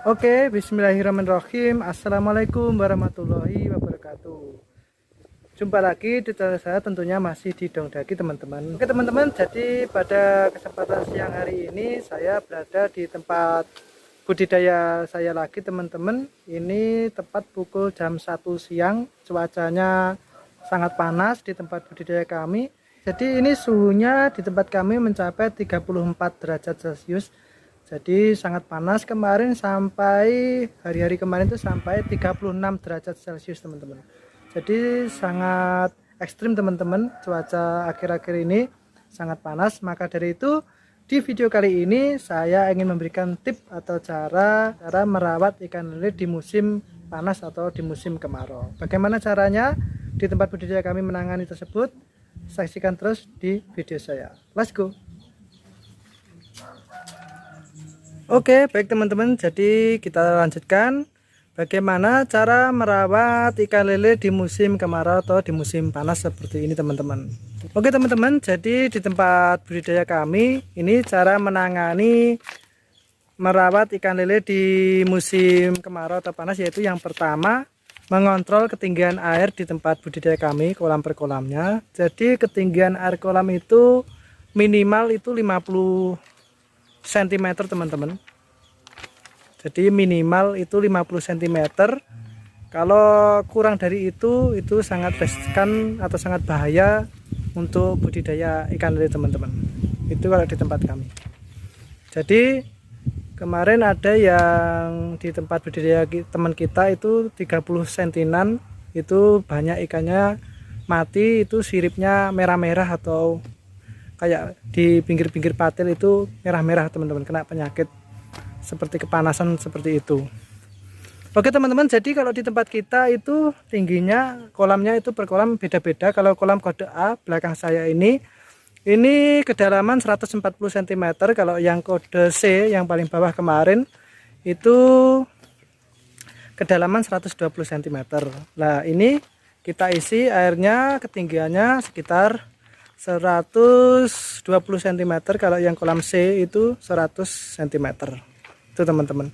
Oke, bismillahirrahmanirrahim. Assalamualaikum warahmatullahi wabarakatuh. Jumpa lagi di channel saya, tentunya masih di Dongdaki teman-teman. Oke teman-teman, jadi pada kesempatan siang hari ini saya berada di tempat budidaya saya lagi teman-teman. Ini tepat pukul jam 1 siang, cuacanya sangat panas di tempat budidaya kami. Jadi ini suhunya di tempat kami mencapai 34 derajat Celcius. Jadi sangat panas, kemarin sampai hari-hari kemarin itu sampai 36 derajat Celcius teman-teman. Jadi sangat ekstrim teman-teman, cuaca akhir-akhir ini sangat panas. Maka dari itu di video kali ini saya ingin memberikan tip atau cara merawat ikan lele di musim panas atau di musim kemarau. Bagaimana caranya di tempat budidaya kami menangani tersebut? Saksikan terus di video saya. Let's go. Oke, baik teman-teman, jadi kita lanjutkan bagaimana cara merawat ikan lele di musim kemarau atau di musim panas seperti ini teman-teman. Oke teman-teman, jadi di tempat budidaya kami ini cara menangani merawat ikan lele di musim kemarau atau panas, yaitu yang pertama mengontrol ketinggian air di tempat budidaya kami, kolam per kolamnya. Jadi ketinggian air kolam itu minimal itu 50 cm teman-teman. Jadi minimal itu 50 cm. Kalau kurang dari itu sangat riskan atau sangat bahaya untuk budidaya ikan lele teman-teman. Itu kalau di tempat kami. Jadi kemarin ada yang di tempat budidaya teman kita itu 30 sentinan, itu banyak ikannya mati, itu siripnya merah-merah atau kayak di pinggir-pinggir patil itu merah-merah teman-teman, kena penyakit seperti kepanasan seperti itu. Oke teman-teman, jadi kalau di tempat kita itu tingginya kolamnya itu per kolam beda-beda. Kalau kolam kode A belakang saya ini kedalaman 140 cm. Kalau yang kode C yang paling bawah kemarin itu kedalaman 120 cm. Nah ini kita isi airnya, ketinggiannya sekitar 120 cm. Kalau yang kolam C itu 100 cm. Itu teman-teman.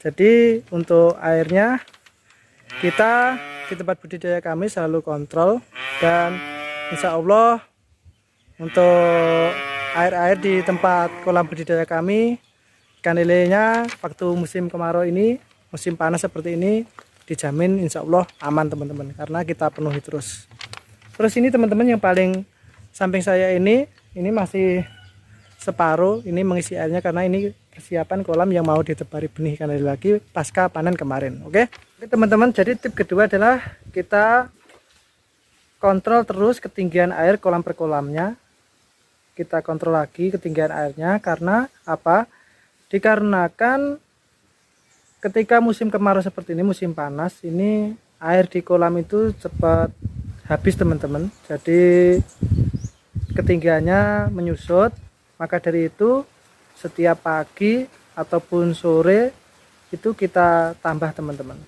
Jadi untuk airnya kita di tempat budidaya kami selalu kontrol, dan insya Allah untuk air-air di tempat kolam budidaya kami ikan lelenya waktu musim kemarau ini, musim panas seperti ini, dijamin insya Allah aman teman-teman, karena kita penuhi terus. Terus ini teman-teman yang paling samping saya ini masih separuh, ini mengisi airnya karena ini persiapan kolam yang mau ditebari benih ikan lele lagi pasca panen kemarin. Oke teman-teman, jadi tip kedua adalah kita kontrol terus ketinggian air kolam per kolamnya. Kita kontrol lagi ketinggian airnya, karena apa? Dikarenakan ketika musim kemarau seperti ini, musim panas ini, air di kolam itu cepat habis teman-teman. Jadi ketinggiannya menyusut. Maka dari itu setiap pagi ataupun sore itu kita tambah teman-teman.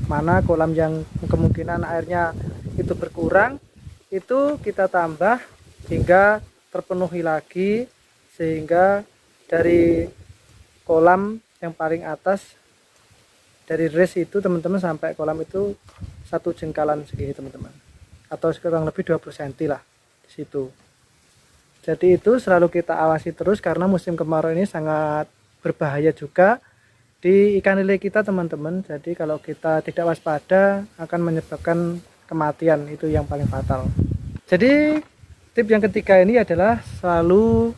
Mana kolam yang kemungkinan airnya itu berkurang, itu kita tambah hingga terpenuhi lagi, sehingga dari kolam yang paling atas dari res itu teman-teman sampai kolam itu 1 jengkalan segini teman-teman, atau kurang lebih 20 cm lah di situ. Jadi itu selalu kita awasi terus, karena musim kemarau ini sangat berbahaya juga di ikan lele kita teman-teman. Jadi kalau kita tidak waspada akan menyebabkan kematian, itu yang paling fatal. Jadi tip yang ketiga ini adalah selalu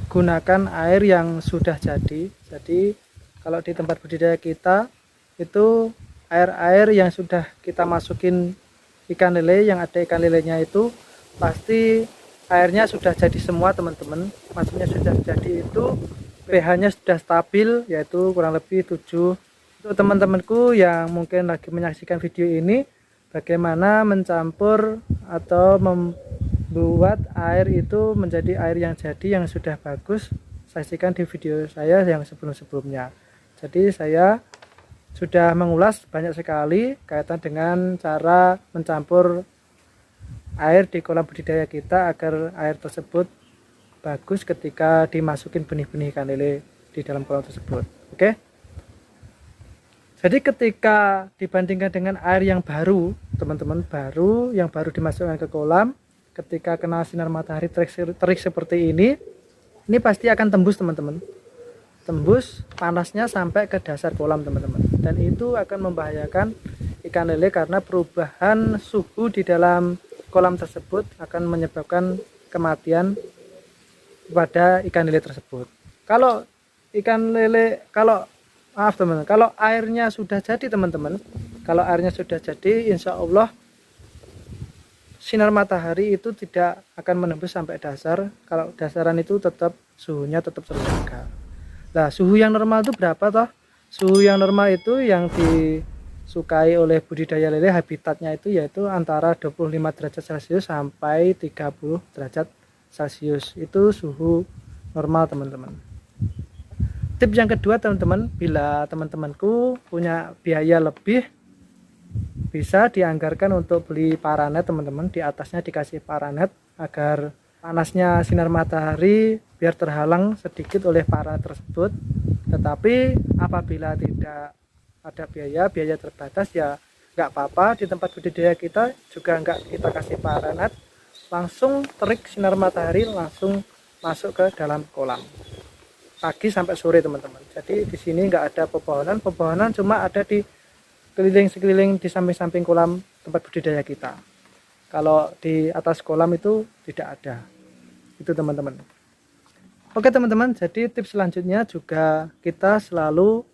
gunakan air yang sudah jadi. Jadi kalau di tempat budidaya kita itu air-air yang sudah kita masukin ikan lele, yang ada ikan lelenya itu pasti airnya sudah jadi semua teman-teman. Maksudnya sudah jadi itu pH-nya sudah stabil, yaitu kurang lebih 7. Untuk teman-temanku yang mungkin lagi menyaksikan video ini, bagaimana mencampur atau membuat air itu menjadi air yang jadi, yang sudah bagus, saksikan di video saya yang sebelum-sebelumnya. Jadi saya sudah mengulas banyak sekali kaitan dengan cara mencampur air di kolam budidaya kita agar air tersebut bagus ketika dimasukin benih-benih ikan lele di dalam kolam tersebut. Oke. Jadi ketika dibandingkan dengan air yang baru, teman-teman, yang baru dimasukkan ke kolam, ketika kena sinar matahari terik seperti ini pasti akan tembus, teman-teman. Tembus panasnya sampai ke dasar kolam, teman-teman. Dan itu akan membahayakan ikan lele karena perubahan suhu di dalam kolam tersebut akan menyebabkan kematian pada ikan lele tersebut. Kalau ikan lele, maaf teman-teman, kalau airnya sudah jadi, teman-teman, kalau airnya sudah jadi, insya Allah sinar matahari itu tidak akan menembus sampai dasar. Kalau dasaran itu tetap suhunya tetap terjaga. Nah, suhu yang normal itu berapa toh? Suhu yang normal itu yang disukai oleh budidaya lele, habitatnya itu yaitu antara 25 derajat Celcius sampai 30 derajat Celcius. Itu suhu normal, teman-teman. Tips yang kedua, teman-teman, bila teman-temanku punya biaya lebih, bisa dianggarkan untuk beli paranet, teman-teman. Di atasnya dikasih paranet agar panasnya sinar matahari biar terhalang sedikit oleh paranet tersebut. Tetapi apabila tidak ada biaya terbatas, ya nggak apa-apa, di tempat budidaya kita juga nggak kita kasih paranet, langsung terik sinar matahari langsung masuk ke dalam kolam pagi sampai sore, teman-teman. Jadi di sini nggak ada pepohonan cuma ada di sekeliling di samping-samping kolam tempat budidaya kita. Kalau di atas kolam itu tidak ada. Itu, teman-teman. Oke, teman-teman, jadi tips selanjutnya juga kita selalu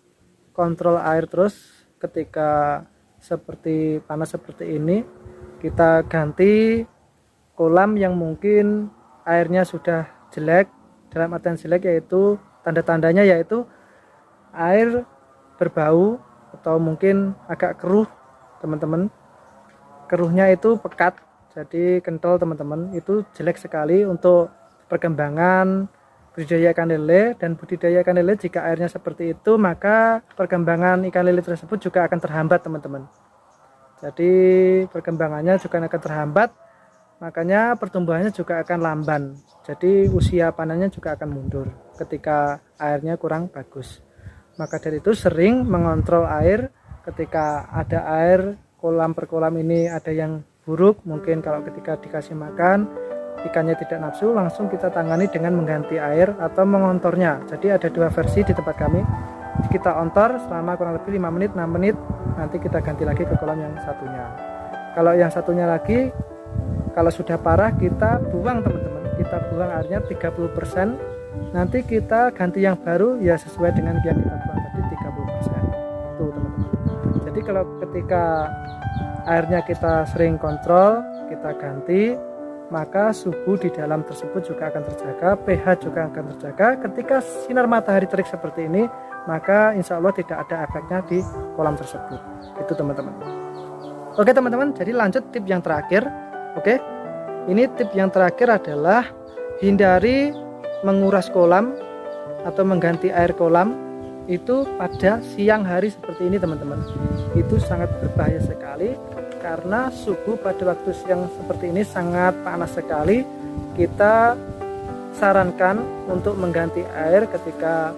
kontrol air terus. Ketika seperti panas seperti ini, kita ganti kolam yang mungkin airnya sudah jelek. Dalam artian jelek yaitu tanda-tandanya yaitu air berbau atau mungkin agak keruh, teman-teman. Keruhnya itu pekat, jadi kental, teman-teman. Itu jelek sekali untuk perkembangan budidaya ikan lele. Dan budidaya ikan lele jika airnya seperti itu, maka perkembangan ikan lele tersebut juga akan terhambat, teman-teman. Jadi perkembangannya juga akan terhambat, makanya pertumbuhannya juga akan lamban. Jadi usia panennya juga akan mundur ketika airnya kurang bagus. Maka dari itu sering mengontrol air. Ketika ada air kolam per kolam ini ada yang buruk, mungkin kalau ketika dikasih makan ikannya tidak nafsu, langsung kita tangani dengan mengganti air atau mengontornya. Jadi ada dua versi di tempat kami. Kita ontor selama kurang lebih 5 menit, 6 menit, nanti kita ganti lagi ke kolam yang satunya. Kalau yang satunya lagi, kalau sudah parah kita buang, teman-teman. Kita buang airnya 30%, nanti kita ganti yang baru ya sesuai dengan yang kita buang tadi 30%. Tuh, teman-teman. Jadi kalau ketika airnya kita sering kontrol, kita ganti, maka suhu di dalam tersebut juga akan terjaga, pH juga akan terjaga. Ketika sinar matahari terik seperti ini, maka insya Allah tidak ada efeknya di kolam tersebut. Itu, teman-teman. Oke, teman-teman, jadi lanjut tip yang terakhir. Oke, ini tip yang terakhir adalah hindari menguras kolam atau mengganti air kolam itu pada siang hari seperti ini, teman-teman. Itu sangat berbahaya sekali karena suhu pada waktu siang seperti ini sangat panas sekali. Kita sarankan untuk mengganti air ketika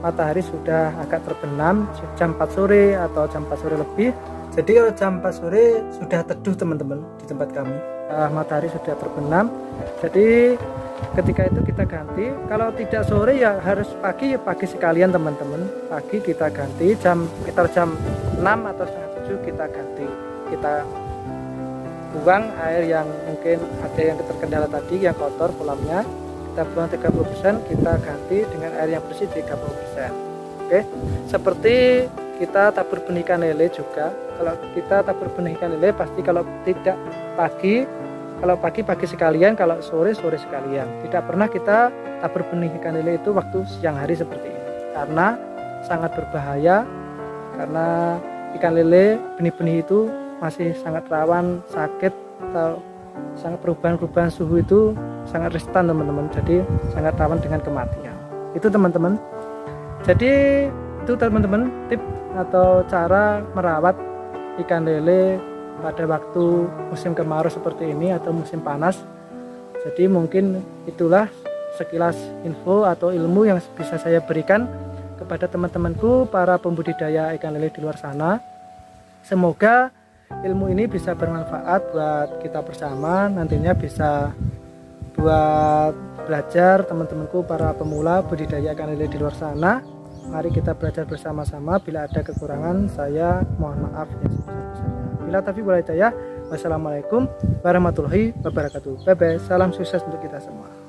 matahari sudah agak terbenam, jam 4 sore atau jam 4 sore lebih. Jadi kalau jam 4 sore sudah teduh, teman-teman, di tempat kami matahari sudah terbenam. Jadi ketika itu kita ganti. Kalau tidak sore ya harus pagi, ya pagi sekalian, teman-teman. Pagi kita ganti sekitar jam 6 atau setengah 7 kita ganti. Kita buang air yang mungkin ada yang terkendala tadi, yang kotor kolamnya, kita buang 30%, kita ganti dengan air yang bersih 30%. Oke, seperti kita tabur benih ikan lele juga. Kalau kita tabur benih ikan lele pasti kalau tidak pagi, kalau pagi sekalian, kalau sore sekalian. Tidak pernah kita tabur benih ikan lele itu waktu siang hari seperti ini, karena sangat berbahaya. Karena ikan lele benih-benih itu masih sangat rawan sakit atau sangat perubahan suhu itu sangat riskan, teman-teman. Jadi sangat rawan dengan kematian. Itu, teman-teman. Jadi itu, teman-teman, tip atau cara merawat ikan lele pada waktu musim kemarau seperti ini atau musim panas. Jadi mungkin itulah sekilas info atau ilmu yang bisa saya berikan kepada teman-temanku para pembudidaya ikan lele di luar sana. Semoga ilmu ini bisa bermanfaat buat kita bersama, nantinya bisa buat belajar teman-temanku para pemula budidaya ikan lele di luar sana. Mari kita belajar bersama-sama. Bila ada kekurangan, saya mohon maaf yang sebesar-besarnya. Bila taufiq wal hidayah. Wassalamualaikum warahmatullahi wabarakatuh. Bye bye. Salam sukses untuk kita semua.